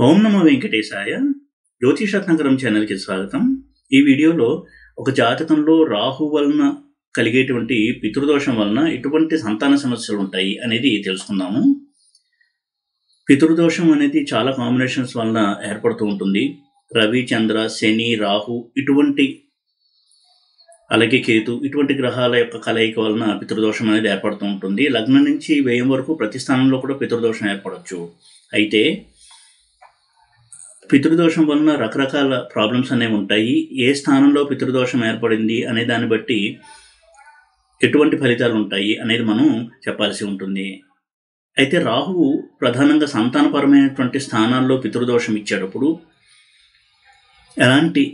ఓం నమో వెంకటేశాయ. జ్యోతిషరత్నకరం ఛానల్కి స్వాగతం. ఈ వీడియోలో ఒక జాతకంలో రాహు వలన కలిగేటువంటి పితృదోషం వలన ఎటువంటి సంతాన సమస్యలు ఉంటాయి అనేది తెలుసుకుందాము. పితృదోషం అనేది చాలా కాంబినేషన్స్ వలన ఏర్పడుతూ ఉంటుంది. రవి, చంద్ర, శని, రాహు ఇటువంటి అలాగే కేతు ఇటువంటి గ్రహాల యొక్క కలయిక వలన పితృదోషం అనేది ఏర్పడుతూ ఉంటుంది. లగ్నం నుంచి వ్యయం వరకు ప్రతి స్థానంలో కూడా పితృదోషం ఏర్పడవచ్చు. అయితే పితృదోషం వలన రకరకాల ప్రాబ్లమ్స్ అనేవి ఉంటాయి. ఏ స్థానంలో పితృదోషం ఏర్పడింది అనే దాన్ని బట్టి ఎటువంటి ఫలితాలు ఉంటాయి అనేది మనం చెప్పాల్సి ఉంటుంది. అయితే రాహువు ప్రధానంగా సంతానపరమైనటువంటి స్థానాల్లో పితృదోషం ఇచ్చేటప్పుడు ఎలాంటి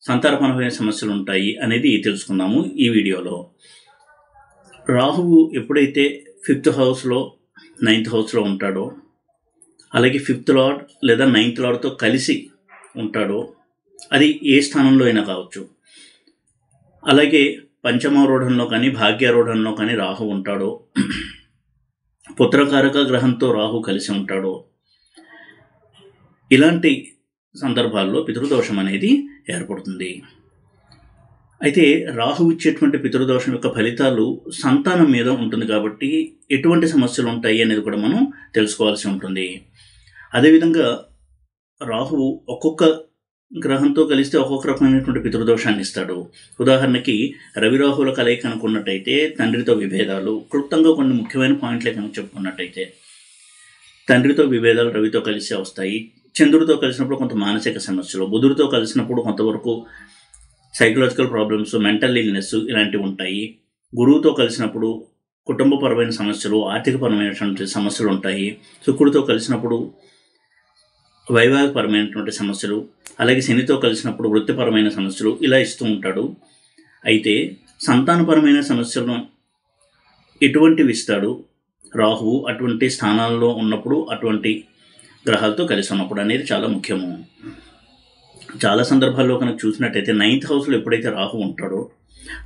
సంతానపరమైన సమస్యలు ఉంటాయి అనేది తెలుసుకుందాము ఈ వీడియోలో. రాహువు ఎప్పుడైతే 5th హౌస్లో 9th హౌస్లో ఉంటాడో, అలాగే 5th లార్డ్ లేదా 9th లార్డ్తో కలిసి ఉంటాడో, అది ఏ స్థానంలో అయినా కావచ్చు. అలాగే పంచమారూఢంలో కానీ భాగ్యారూఢంలో కానీ రాహు ఉంటాడో, పుత్రకారక గ్రహంతో రాహు కలిసి ఉంటాడో, ఇలాంటి సందర్భాల్లో పితృదోషం అనేది ఏర్పడుతుంది. అయితే రాహు ఇచ్చేటువంటి పితృదోషం యొక్క ఫలితాలు సంతానం మీద ఉంటుంది కాబట్టి ఎటువంటి సమస్యలు ఉంటాయి అనేది కూడా మనం తెలుసుకోవాల్సి ఉంటుంది. అదేవిధంగా రాహువు ఒక్కొక్క గ్రహంతో కలిస్తే ఒక్కొక్క రకమైనటువంటి పితృదోషాన్ని ఇస్తాడు. ఉదాహరణకి రవి రాహుల కలయిక అనుకున్నట్టయితే తండ్రితో విభేదాలు, క్లుప్తంగా కొన్ని ముఖ్యమైన పాయింట్లే కనుక చెప్పుకున్నట్టయితే తండ్రితో విభేదాలు రవితో కలిసి వస్తాయి. చంద్రుడితో కలిసినప్పుడు కొంత మానసిక సమస్యలు, బుధుడితో కలిసినప్పుడు కొంతవరకు సైకలాజికల్ ప్రాబ్లమ్స్, మెంటల్ ఇల్నెస్ ఇలాంటివి ఉంటాయి. గురువుతో కలిసినప్పుడు కుటుంబపరమైన సమస్యలు, ఆర్థికపరమైనటువంటి సమస్యలు ఉంటాయి. శుక్రుడితో కలిసినప్పుడు వైవాహికపరమైనటువంటి సమస్యలు, అలాగే శనితో కలిసినప్పుడు వృత్తిపరమైన సమస్యలు ఇలా ఇస్తూ ఉంటాడు. అయితే సంతానపరమైన సమస్యలను ఎటువంటివి ఇస్తాడు రాహువు అటువంటి స్థానాల్లో ఉన్నప్పుడు, అటువంటి గ్రహాలతో కలిసి ఉన్నప్పుడు అనేది చాలా ముఖ్యము. చాలా సందర్భాల్లో కనుక చూసినట్టయితే 9th హౌస్లో ఎప్పుడైతే రాహు ఉంటాడో,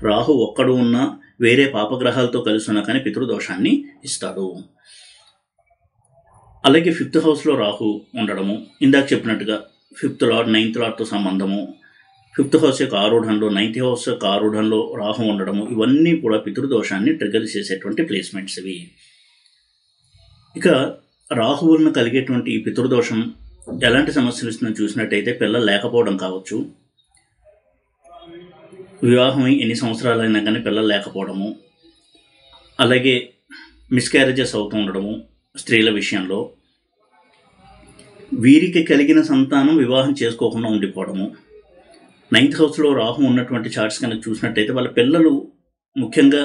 రాహు ఒక్కడు ఉన్నా వేరే పాపగ్రహాలతో కలిసి ఉన్నా కానీ పితృదోషాన్ని ఇస్తాడు. అలాగే 5th హౌస్లో రాహు ఉండడము, ఇందాక చెప్పినట్టుగా 5th లార్డ్ 9th లార్డ్తో సంబంధము, 5th హౌస్ యొక్క ఆరూఢంలో 9th హౌస్ యొక్క ఆరూఢంలో రాహు ఉండడము, ఇవన్నీ కూడా పితృదోషాన్ని ట్రిగర్ చేసేటువంటి ప్లేస్మెంట్స్ ఇవి. ఇక రాహు వలన కలిగేటువంటి ఈ పితృదోషం ఎలాంటి సమస్యలు ఇస్తుందని చూసినట్టయితే పిల్లలు లేకపోవడం కావచ్చు, వివాహమై ఎన్ని సంవత్సరాలైనా కానీ పిల్లలు లేకపోవడము, అలాగే మిస్క్యారేజెస్ అవుతూ ఉండడము స్త్రీల విషయంలో, వీరికి కలిగిన సంతానం వివాహం చేసుకోకుండా ఉండిపోవడము. 9th హౌస్లో రాహు ఉన్నటువంటి చార్ట్స్ కనుక చూసినట్టయితే వాళ్ళ పిల్లలు ముఖ్యంగా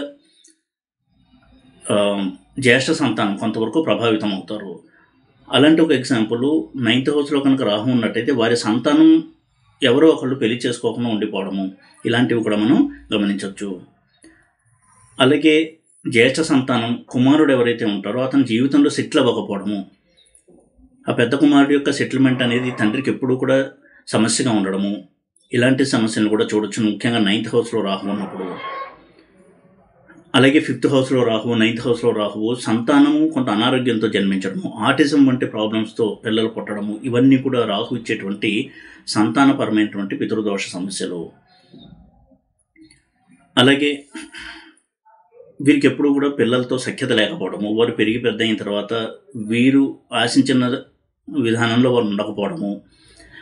జ్యేష్ఠ సంతానం కొంతవరకు ప్రభావితం అవుతారు. అలాంటి ఒక ఎగ్జాంపుల్ 9th హౌస్లో కనుక రాహు ఉన్నట్టయితే వారి సంతానం ఎవరో ఒకళ్ళు పెళ్లి చేసుకోకుండా ఉండిపోవడము, ఇలాంటివి కూడా మనం గమనించవచ్చు. అలాగే జ్యేష్ఠ సంతానం కుమారుడు ఎవరైతే ఉంటారో అతని జీవితంలో సెటిల్ అవ్వకపోవడము, ఆ పెద్ద కుమారుడు యొక్క సెటిల్మెంట్ అనేది తండ్రికి ఎప్పుడూ కూడా సమస్యగా ఉండడము, ఇలాంటి సమస్యలను కూడా చూడొచ్చు ముఖ్యంగా 9th హౌస్లో రాహు ఉన్నప్పుడు. అలాగే 5th హౌస్లో రాహు, 9th హౌస్లో రాహువు సంతానము కొంత అనారోగ్యంతో జన్మించడము, ఆటిజం వంటి ప్రాబ్లమ్స్తో పిల్లలు పుట్టడము, ఇవన్నీ కూడా రాహు ఇచ్చేటువంటి సంతానపరమైనటువంటి పితృదోష సమస్యలు. అలాగే వీరికి ఎప్పుడు కూడా పిల్లలతో సఖ్యత లేకపోవడము, వారు పెరిగి పెద్ద అయిన తర్వాత వీరు ఆశించిన విధానంలో వారు ఉండకపోవడము,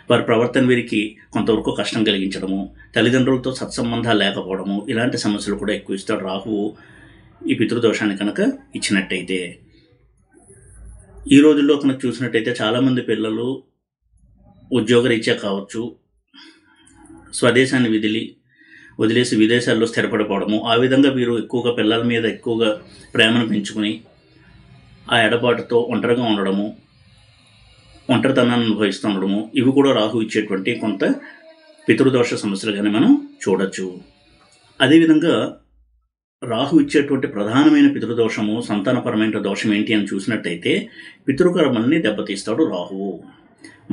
వారి ప్రవర్తన వీరికి కొంతవరకు కష్టం కలిగించడము, తల్లిదండ్రులతో సత్సంబంధాలు లేకపోవడము, ఇలాంటి సమస్యలు కూడా ఎక్కువ ఇస్తాడు రాహువు ఈ పితృదోషాన్ని కనుక ఇచ్చినట్టయితే. ఈ రోజుల్లో కనుక చూసినట్టయితే చాలామంది పిల్లలు ఉద్యోగరీత్యా కావచ్చు, స్వదేశాన్ని వదిలేసి విదేశాల్లో స్థిరపడిపోవడము, ఆ విధంగా వీరు ఎక్కువగా పిల్లల మీద ఎక్కువగా ప్రేమను పెంచుకుని ఆ ఎడబాటుతో ఒంటరిగా ఉండడము, ఒంటరితనాన్ని అనుభవిస్తూ ఉండడము, ఇవి కూడా రాహు ఇచ్చేటువంటి కొంత పితృదోష సమస్యలుగానే మనం చూడొచ్చు. అదేవిధంగా రాహు ఇచ్చేటువంటి ప్రధానమైన పితృదోషము, సంతానపరమైన దోషం ఏంటి అని చూసినట్టయితే పితృకర్మల్ని దెబ్బతీస్తాడు రాహువు.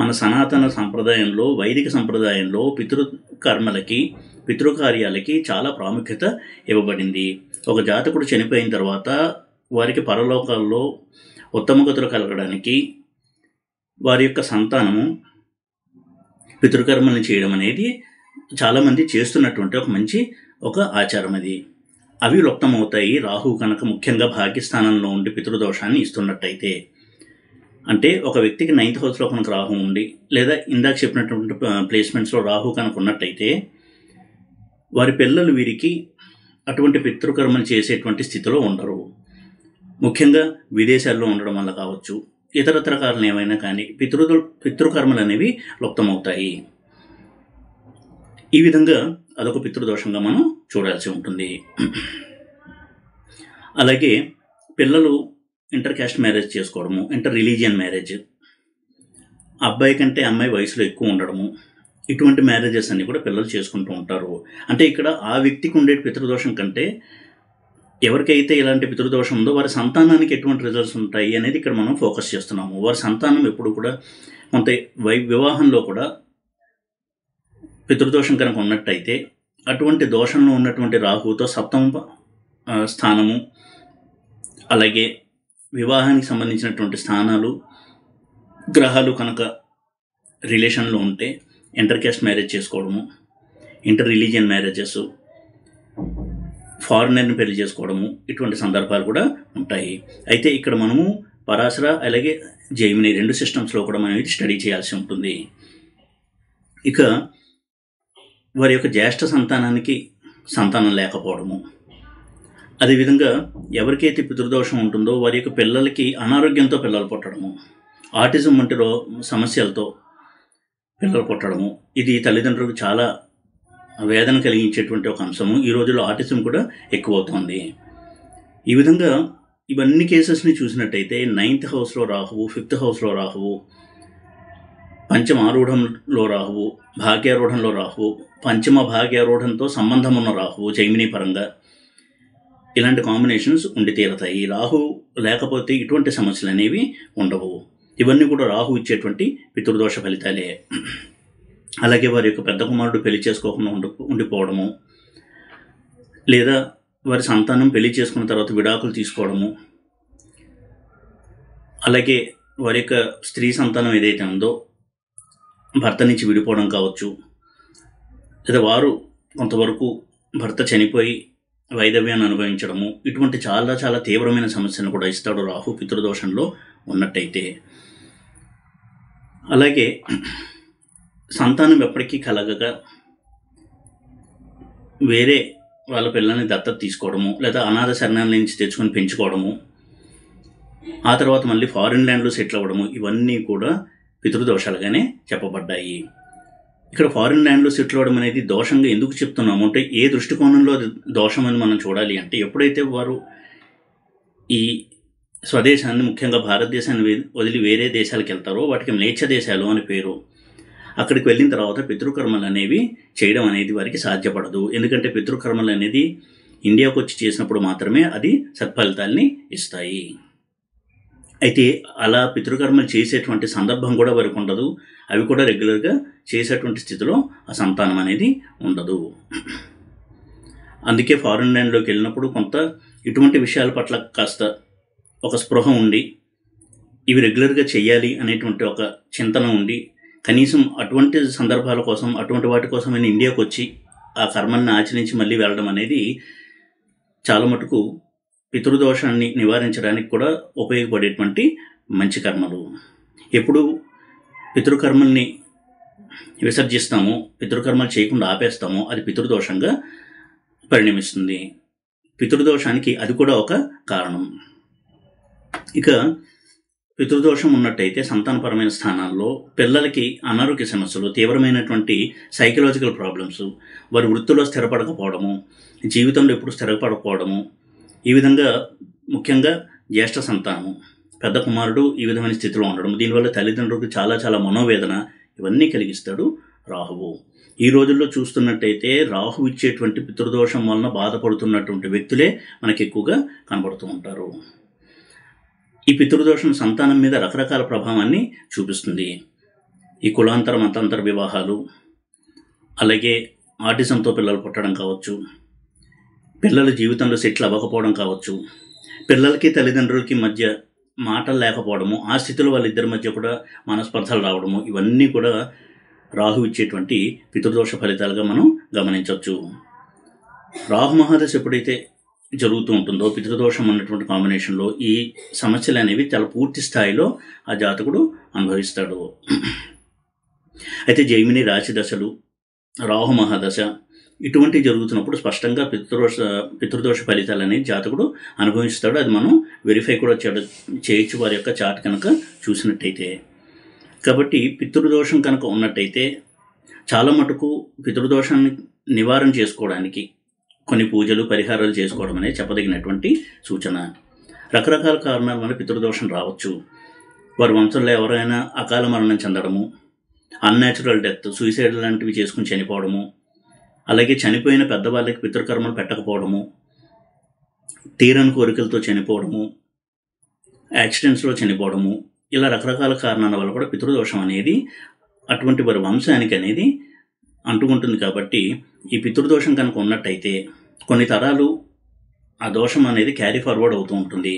మన సనాతన సంప్రదాయంలో, వైదిక సంప్రదాయంలో పితృకర్మలకి, పితృకార్యాలకి చాలా ప్రాముఖ్యత ఇవ్వబడింది. ఒక జాతకుడు చనిపోయిన తర్వాత వారికి పరలోకాల్లో ఉత్తమ గతులు కలగడానికి వారి యొక్క సంతానము పితృకర్మలను చేయడం అనేది చాలామంది చేస్తున్నటువంటి ఒక ఆచారం అది. అవి లుప్తమవుతాయి రాహువు కనుక ముఖ్యంగా భాగ్యస్థానంలో ఉండి పితృదోషాన్ని ఇస్తున్నట్టయితే. అంటే ఒక వ్యక్తికి 9th హౌస్లో కనుక రాహు ఉండి, లేదా ఇందాక చెప్పినటువంటి ప్లేస్మెంట్స్లో రాహు కనుక ఉన్నట్టయితే వారి పిల్లలు వీరికి అటువంటి పితృకర్మలు చేసేటువంటి స్థితిలో ఉండరు. ముఖ్యంగా విదేశాల్లో ఉండడం వల్ల కావచ్చు, ఇతరతర కారణాలు ఏమైనా కానీ పితృకర్మలు అనేవి లుప్తమవుతాయి. ఈ విధంగా అదొక పితృదోషంగా మనం చూడాల్సి ఉంటుంది. అలాగే పిల్లలు ఇంటర్ క్యాస్ట్ మ్యారేజ్ చేసుకోవడము, ఇంటర్ రిలీజియన్ మ్యారేజ్, అబ్బాయి కంటే అమ్మాయి వయసులో ఎక్కువ ఉండడము, ఇటువంటి మ్యారేజెస్ అన్ని కూడా పిల్లలు చేసుకుంటూ ఉంటారు. అంటే ఇక్కడ ఆ వ్యక్తికి ఉండే పితృదోషం కంటే ఎవరికైతే ఇలాంటి పితృదోషం ఉందో వారి సంతానానికి ఎటువంటి రిజల్ట్స్ ఉంటాయి అనేది ఇక్కడ మనం ఫోకస్ చేస్తున్నాము. వారి సంతానం ఎప్పుడు కూడా కొంత వివాహంలో కూడా పితృదోషం కనుక ఉన్నట్టయితే అటువంటి దోషంలో ఉన్నటువంటి రాహువుతో సప్తమ స్థానము, అలాగే వివాహానికి సంబంధించినటువంటి స్థానాలు, గ్రహాలు కనుక రిలేషన్లో ఉంటే ఇంటర్ క్యాస్ట్ మ్యారేజ్ చేసుకోవడము, ఇంటర్ రిలీజియన్ మ్యారేజెస్, ఫారినర్ని పెళ్లి చేసుకోవడము, ఇటువంటి సందర్భాలు కూడా ఉంటాయి. అయితే ఇక్కడ మనము పరాశర అలాగే జైమిని 2 సిస్టమ్స్లో కూడా మనం ఇది స్టడీ చేయాల్సి ఉంటుంది. ఇక వారి యొక్క జ్యేష్ఠ సంతానానికి సంతానం లేకపోవడము, అదేవిధంగా ఎవరికైతే పితృదోషం ఉంటుందో వారి యొక్క పిల్లలకి అనారోగ్యంతో పిల్లలు పుట్టడము, ఆటిజం వంటి సమస్యలతో పిల్లలు పుట్టడము, ఇది తల్లిదండ్రులకు చాలా వేదన కలిగించేటువంటి ఒక అంశము. ఈ రోజుల్లో ఆటిజం కూడా ఎక్కువ అవుతుంది. ఈ విధంగా ఇవన్నీ కేసెస్ని చూసినట్టయితే 9th హౌస్లో రాహువు, 5th హౌస్లో రాహువు, పంచమ ఆరూఢంలో రాహువు, భాగ్యారూఢంలో రాహువు, పంచమ భాగ్యారూఢంతో సంబంధం ఉన్న రాహువు జైమిని పరంగా, ఇలాంటి కాంబినేషన్స్ ఉండి తీరతాయి. రాహు లేకపోతే ఇటువంటి సమస్యలు అనేవి ఉండవు. ఇవన్నీ కూడా రాహు ఇచ్చేటువంటి పితృదోష ఫలితాలే. అలాగే వారి యొక్క పెద్ద కుమారుడు పెళ్లి చేసుకోకుండా ఉండిపోవడము, లేదా వారి సంతానం పెళ్లి చేసుకున్న తర్వాత విడాకులు తీసుకోవడము, అలాగే వారి యొక్క స్త్రీ సంతానం ఏదైతే ఉందో భర్త నుంచి విడిపోవడం కావచ్చు, లేదా వారు కొంతవరకు భర్త చనిపోయి వైధవ్యాన్ని అనుభవించడము, ఇటువంటి చాలా చాలా తీవ్రమైన సమస్యను కూడా ఇస్తాడు రాహు పితృదోషంలో ఉన్నట్టయితే. అలాగే సంతానం ఎప్పటికీ కలగక వేరే వాళ్ళ పిల్లల్ని దత్తత తీసుకోవడము, లేదా అనాథ శరణాల నుంచి తెచ్చుకొని పెంచుకోవడము, ఆ తర్వాత మళ్ళీ ఫారిన్ ల్యాండ్లో సెటిల్ అవ్వడము, ఇవన్నీ కూడా పితృదోషాలుగానే చెప్పబడ్డాయి. ఇక్కడ ఫారిన్ ల్యాండ్లో సెటిల్ అవ్వడం అనేది దోషంగా ఎందుకు చెప్తున్నాము అంటే, ఏ దృష్టికోణంలో దోషం అని మనం చూడాలి అంటే, ఎప్పుడైతే వారు ఈ స్వదేశాన్ని ముఖ్యంగా భారతదేశాన్ని వదిలి వేరే దేశాలకు వెళ్తారో వాటికి మ్లేచ్ఛ దేశాలు అని పేరు. అక్కడికి వెళ్ళిన తర్వాత పితృకర్మలు అనేవి చేయడం అనేది వారికి సాధ్యపడదు. ఎందుకంటే పితృకర్మలు అనేది ఇండియాకు వచ్చి చేసినప్పుడు మాత్రమే అది సత్ఫలితాల్ని ఇస్తాయి. అయితే అలా పితృకర్మలు చేసేటువంటి సందర్భం కూడా వారికి ఉండదు. అవి కూడా రెగ్యులర్గా చేసేటువంటి స్థితిలో ఆ సంతానం అనేది ఉండదు. అందుకే ఫారిన్ ల్యాండ్లోకి వెళ్ళినప్పుడు కొంత ఇటువంటి విషయాల పట్ల కాస్త ఒక స్పృహ ఉండి, ఇవి రెగ్యులర్గా చేయాలి అనేటువంటి ఒక చింతన ఉండి, కనీసం అటువంటి సందర్భాల కోసం, అటువంటి వాటి కోసం ఇండియాకు వచ్చి ఆ కర్మల్ని ఆచరించి మళ్ళీ వెళ్ళడం అనేది చాలా మటుకు పితృదోషాన్ని నివారించడానికి కూడా ఉపయోగపడేటువంటి మంచి కర్మలు. ఎప్పుడు పితృకర్మల్ని విసర్జిస్తామో, పితృకర్మలు చేయకుండా ఆపేస్తామో అది పితృదోషంగా పరిణమిస్తుంది. పితృదోషానికి అది కూడా ఒక కారణం. ఇక పితృదోషం ఉన్నట్టయితే సంతానపరమైన స్థానాల్లో పిల్లలకి అనారోగ్య సమస్యలు, తీవ్రమైనటువంటి సైకలాజికల్ ప్రాబ్లమ్స్, వారి వృత్తిలో స్థిరపడకపోవడము, జీవితంలో ఎప్పుడు స్థిరపడకపోవడము, ఈ విధంగా ముఖ్యంగా జ్యేష్ఠ సంతానము, పెద్ద కుమారుడు ఈ విధమైన స్థితిలో ఉండడం, దీనివల్ల తల్లిదండ్రులకు చాలా చాలా మనోవేదన, ఇవన్నీ కలిగిస్తాడు రాహువు. ఈ రోజుల్లో చూస్తున్నట్టయితే రాహు ఇచ్చేటువంటి పితృదోషం వలన బాధపడుతున్నటువంటి వ్యక్తులే మనకి ఎక్కువగా కనబడుతూ ఉంటారు. ఈ పితృదోషం సంతానం మీద రకరకాల ప్రభావాన్ని చూపిస్తుంది. ఈ కులాంతర మతాంతర వివాహాలు, అలాగే ఆటిజంతో పిల్లలు పుట్టడం కావచ్చు, పిల్లల జీవితంలో సెటిల్ అవ్వకపోవడం కావచ్చు, పిల్లలకి తల్లిదండ్రులకి మధ్య మాటలు లేకపోవడము, ఆ స్థితిలో వాళ్ళిద్దరి మధ్య కూడా మనస్పర్ధలు రావడము, ఇవన్నీ కూడా రాహు ఇచ్చేటువంటి పితృదోష ఫలితాలుగా మనం గమనించవచ్చు. రాహు మహాదశ ఎప్పుడైతే జరుగుతూ ఉంటుందో పితృదోషం అన్నటువంటి కాంబినేషన్లో ఈ సమస్యలు అనేవి చాలా పూర్తి స్థాయిలో ఆ జాతకుడు అనుభవిస్తాడు. అయితే జైమిని రాశి దశలు, రాహు మహాదశ ఇటువంటివి జరుగుతున్నప్పుడు స్పష్టంగా పితృదోష ఫలితాలు అనేది జాతకుడు అనుభవిస్తాడు. అది మనం వెరిఫై కూడా చేయొచ్చు వారి యొక్క చార్ట్ కనుక చూసినట్టయితే. కాబట్టి పితృదోషం కనుక ఉన్నట్టయితే చాలా మటుకు పితృదోషాన్ని నివారణ చేసుకోవడానికి కొన్ని పూజలు పరిహారాలు చేసుకోవడం అనేది చెప్పదగినటువంటి సూచన. రకరకాల కారణాల వల్ల పితృదోషం రావచ్చు. వారి వంశంలో ఎవరైనా అకాల మరణం చెందడము, అన్యాచురల్ డెత్, సూసైడ్ లాంటివి చేసుకుని చనిపోవడము, అలాగే చనిపోయిన పెద్దవాళ్ళకి పితృకర్మలు పెట్టకపోవడము, తీరని కోరికలతో చనిపోవడము, యాక్సిడెంట్స్లో చనిపోవడము, ఇలా రకరకాల కారణాల వల్ల కూడా పితృదోషం అనేది అటువంటి వారి వంశానికి అనేది అంటుకుంటుంది. కాబట్టి ఈ పితృదోషం కనుక ఉన్నట్టయితే కొన్ని తరాలు ఆ దోషం అనేది క్యారీ ఫార్వర్డ్ అవుతూ ఉంటుంది.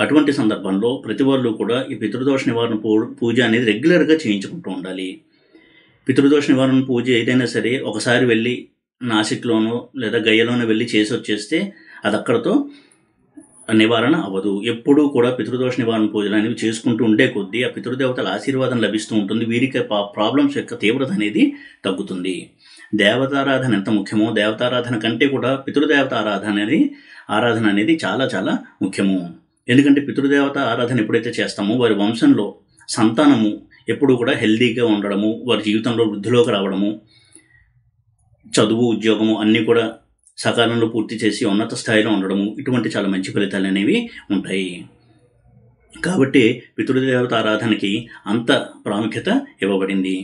అటువంటి సందర్భంలో ప్రతి వాళ్ళు కూడా ఈ పితృదోష నివారణ పూజ అనేది రెగ్యులర్గా చేయించుకుంటూ ఉండాలి. పితృదోష నివారణ పూజ ఏదైనా సరే ఒకసారి వెళ్ళి నాసిక్లోనో లేదా గయ్యలోనో వెళ్ళి చేసి వచ్చేస్తే అది అక్కడతో నివారణ అవ్వదు. ఎప్పుడూ కూడా పితృదోష నివారణ పూజలు అనేవి చేసుకుంటూ ఉండే కొద్దీ ఆ పితృదేవతల ఆశీర్వాదం లభిస్తూ ఉంటుంది. వీరికి ప్రాబ్లమ్స్ యొక్క తీవ్రత అనేది తగ్గుతుంది. దేవతారాధన ఎంత ముఖ్యమో దేవతారాధన కంటే కూడా పితృదేవత ఆరాధన అనేది చాలా చాలా ముఖ్యము. ఎందుకంటే పితృదేవత ఆరాధన ఎప్పుడైతే చేస్తామో వారి వంశంలో సంతానము ఎప్పుడూ కూడా హెల్దీగా ఉండడము, వారి జీవితంలో వృద్ధిలోకి రావడము, చదువు ఉద్యోగము అన్నీ కూడా సకాలంలో పూర్తి చేసి ఉన్నత స్థాయిలో ఉండడము, ఇటువంటి చాలా మంచి ఫలితాలు అనేవి ఉంటాయి. కాబట్టి పితృదేవత ఆరాధనకి అంత ప్రాముఖ్యత ఇవ్వబడింది.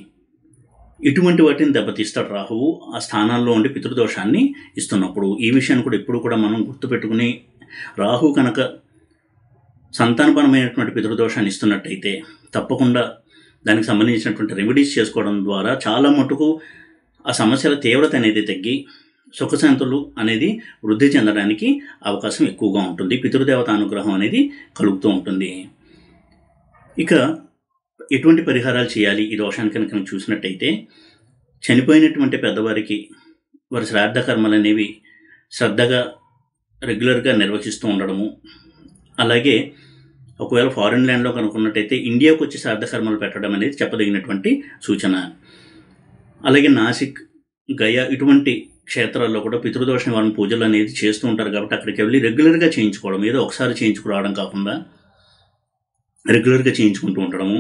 ఇటువంటి వాటిని దెబ్బతీస్తాడు రాహువు ఆ స్థానాల్లో ఉండి పితృదోషాన్ని ఇస్తున్నప్పుడు. ఈ విషయాన్ని కూడా ఎప్పుడు కూడా మనం గుర్తుపెట్టుకుని, రాహు కనుక సంతానపరమైనటువంటి పితృదోషాన్ని ఇస్తున్నట్టయితే తప్పకుండా దానికి సంబంధించినటువంటి రెమెడీస్ చేసుకోవడం ద్వారా చాలా మటుకు ఆ సమస్యల తీవ్రత అనేది తగ్గి సుఖశాంతులు అనేది వృద్ధి చెందడానికి అవకాశం ఎక్కువగా ఉంటుంది. పితృదేవత అనుగ్రహం అనేది కలుగుతూ ఉంటుంది. ఇక ఎటువంటి పరిహారాలు చేయాలి ఈ దోషాన్ని కనుక చూసినట్టయితే, చనిపోయినటువంటి పెద్దవారికి వారి శ్రాద్ధ కర్మలు అనేవి శ్రద్ధగా రెగ్యులర్గా నిర్వహిస్తూ ఉండడము, అలాగే ఒకవేళ ఫారిన్ ల్యాండ్లో కనుక్కున్నట్టయితే ఇండియాకు వచ్చి శ్రాద్ధ కర్మలు పెట్టడం అనేది చెప్పదగినటువంటి సూచన. అలాగే నాసిక్, గయా ఇటువంటి క్షేత్రాల్లో కూడా పితృదోష నివారణ పూజలు అనేది చేస్తూ ఉంటారు. కాబట్టి అక్కడికి వెళ్ళి రెగ్యులర్గా చేయించుకోవడం, ఏదో ఒకసారి చేయించుకురావడం కాకుండా రెగ్యులర్గా చేయించుకుంటూ ఉండడము,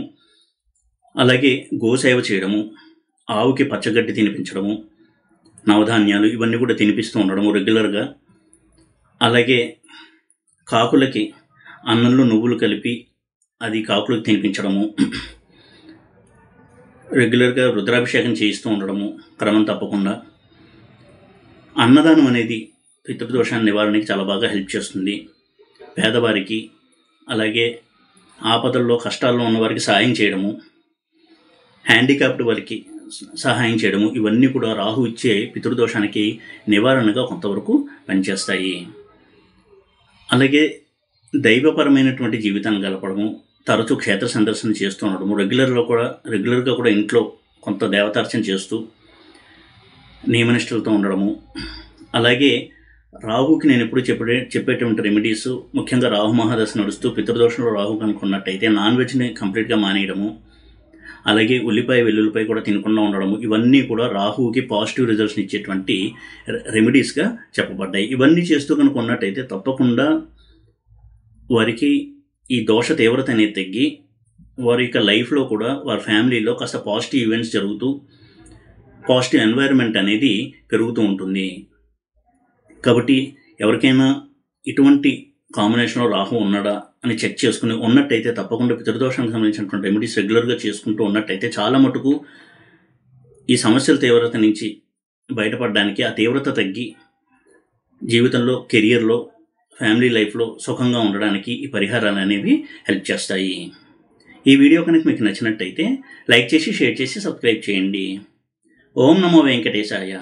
అలాగే గోసేవ చేయడము, ఆవుకి పచ్చగడ్డి తినిపించడము, నవధాన్యాలు ఇవన్నీ కూడా తినిపిస్తూ ఉండడము రెగ్యులర్గా, అలాగే కాకులకి అన్నంలో నువ్వులు కలిపి అది కాకులకు తినిపించడము, రెగ్యులర్గా రుద్రాభిషేకం చేయిస్తూ ఉండడము క్రమం తప్పకుండా. అన్నదానం అనేది పితృదోషాన్ని నివారణకి చాలా బాగా హెల్ప్ చేస్తుంది. పేదవారికి, అలాగే ఆపదల్లో కష్టాల్లో ఉన్నవారికి సహాయం చేయడము, హ్యాండిక్యాప్డ్ వారికి సహాయం చేయడము, ఇవన్నీ కూడా రాహు ఇచ్చే పితృదోషానికి నివారణగా కొంతవరకు పనిచేస్తాయి. అలాగే దైవపరమైనటువంటి జీవితాన్ని గడపడము, తరచూ క్షేత్ర సందర్శన చేస్తూ ఉండడము, రెగ్యులర్గా కూడా ఇంట్లో కొంత దేవతార్చన చేస్తూ నియమనిష్టలతో ఉండడము, అలాగే రాహుకి నేను ఎప్పుడు చెప్పేటువంటి రెమెడీస్, ముఖ్యంగా రాహు మహాదశ నడుస్తూ పితృదోషంలో రాహు కనుక్కున్నట్టయితే నాన్ వెజ్ని కంప్లీట్గా మానేయడము, అలాగే ఉల్లిపాయ వెల్లుల్లిపాయ కూడా తినకుండా ఉండడము, ఇవన్నీ కూడా రాహుకి పాజిటివ్ రిజల్ట్స్ని ఇచ్చేటువంటి రెమెడీస్గా చెప్పబడ్డాయి. ఇవన్నీ చేస్తూ కనుక ఉన్నట్టయితే తప్పకుండా వారికి ఈ దోష తీవ్రత అనేది తగ్గి వారి యొక్క లైఫ్లో కూడా వారి ఫ్యామిలీలో కాస్త పాజిటివ్ ఈవెంట్స్ జరుగుతూ పాజిటివ్ ఎన్వైరన్మెంట్ అనేది పెరుగుతూ ఉంటుంది. కాబట్టి ఎవరికైనా ఇటువంటి కాంబినేషన్లో రాహు ఉన్నాడా అని చెక్ చేసుకుని ఉన్నట్టయితే తప్పకుండా పితృదోషానికి సంబంధించినటువంటి రెమెడీస్ రెగ్యులర్గా చేసుకుంటూ ఉన్నట్టయితే చాలా మటుకు ఈ సమస్యల తీవ్రత నుంచి బయటపడడానికి, ఆ తీవ్రత తగ్గి జీవితంలో, కెరియర్లో, ఫ్యామిలీ లైఫ్లో సుఖంగా ఉండడానికి ఈ పరిహారాలు అనేవి హెల్ప్ చేస్తాయి. ఈ వీడియో కనుక మీకు నచ్చినట్టయితే లైక్ చేసి, షేర్ చేసి, సబ్స్క్రైబ్ చేయండి. ఓం నమో వెంకటేశాయ.